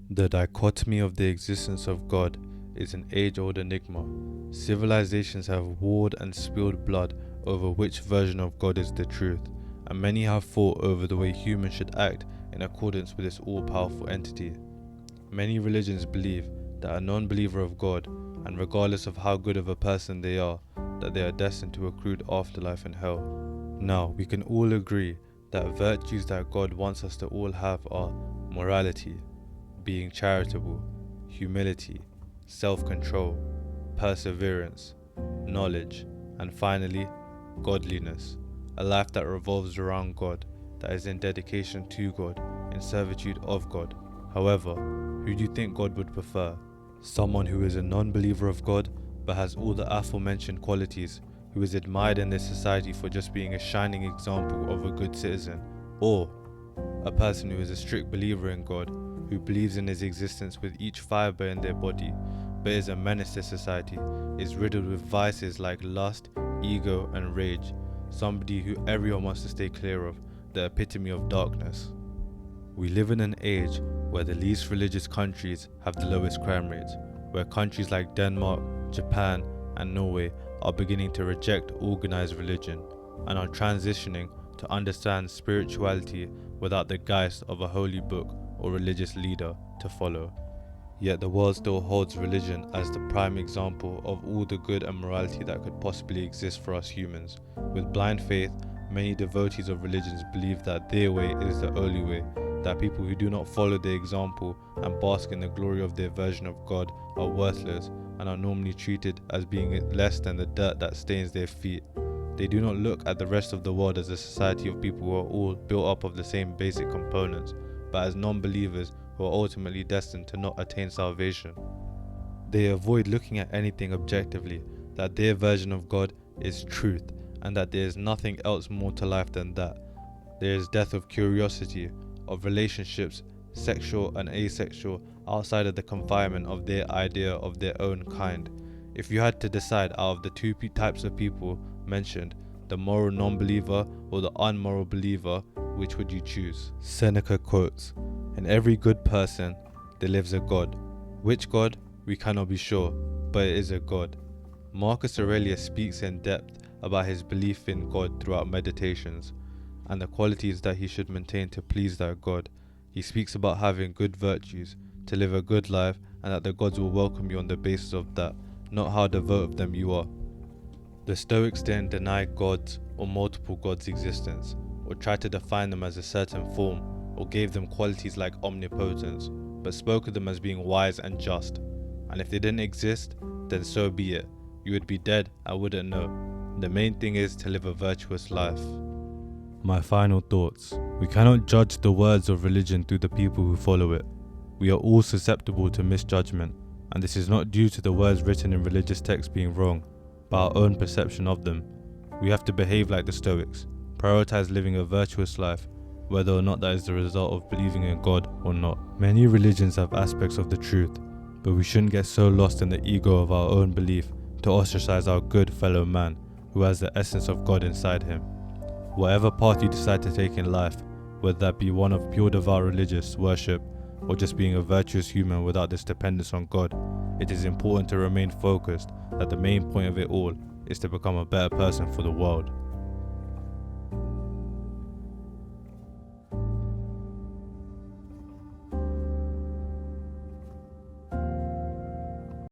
The dichotomy of the existence of God is an age-old enigma. Civilizations have warred and spilled blood over which version of God is the truth, and many have fought over the way humans should act in accordance with this all-powerful entity. Many religions believe that a non-believer of God, and regardless of how good of a person they are, that they are destined to a crude afterlife in hell. Now, we can all agree that virtues that God wants us to all have are morality, being charitable, humility, self-control, perseverance, knowledge, and finally, godliness, a life that revolves around God, that is in dedication to God, in servitude of God. However, who do you think God would prefer? Someone who is a non-believer of God, but has all the aforementioned qualities, who is admired in this society for just being a shining example of a good citizen, or a person who is a strict believer in God, who believes in his existence with each fiber in their body, but is a menace to society, is riddled with vices like lust, ego, and rage, somebody who everyone wants to stay clear of, the epitome of darkness. We live in an age where the least religious countries have the lowest crime rates, where countries like Denmark, Japan, and Norway are beginning to reject organized religion and are transitioning to understand spirituality without the guise of a holy book or religious leader to follow. Yet the world still holds religion as the prime example of all the good and morality that could possibly exist for us humans. With blind faith, many devotees of religions believe that their way is the only way, that people who do not follow their example and bask in the glory of their version of God are worthless and are normally treated as being less than the dirt that stains their feet. They do not look at the rest of the world as a society of people who are all built up of the same basic components, but as non-believers who are ultimately destined to not attain salvation. They avoid looking at anything objectively, that their version of God is truth, and that there is nothing else more to life than that. There is death of curiosity, of relationships, sexual and asexual, outside of the confinement of their idea of their own kind. If you had to decide out of the two types of people mentioned, the moral non-believer or the unmoral believer, which would you choose? Seneca quotes, "In every good person there lives a God. Which God? We cannot be sure, but it is a God." Marcus Aurelius speaks in depth about his belief in God throughout Meditations, and the qualities that he should maintain to please that God. He speaks about having good virtues, to live a good life, and that the gods will welcome you on the basis of that, not how devout of them you are. The Stoics didn't deny gods or multiple gods' existence, or tried to define them as a certain form, or gave them qualities like omnipotence, but spoke of them as being wise and just. And if they didn't exist, then so be it. You would be dead and wouldn't know. The main thing is to live a virtuous life. My final thoughts. We cannot judge the words of religion through the people who follow it. We are all susceptible to misjudgment, and this is not due to the words written in religious texts being wrong, but our own perception of them. We have to behave like the Stoics, prioritize living a virtuous life, whether or not that is the result of believing in God or not. Many religions have aspects of the truth, but we shouldn't get so lost in the ego of our own belief to ostracize our good fellow man who has the essence of God inside him. Whatever path you decide to take in life, whether that be one of pure devout religious worship or just being a virtuous human without this dependence on God, it is important to remain focused that the main point of it all is to become a better person for the world.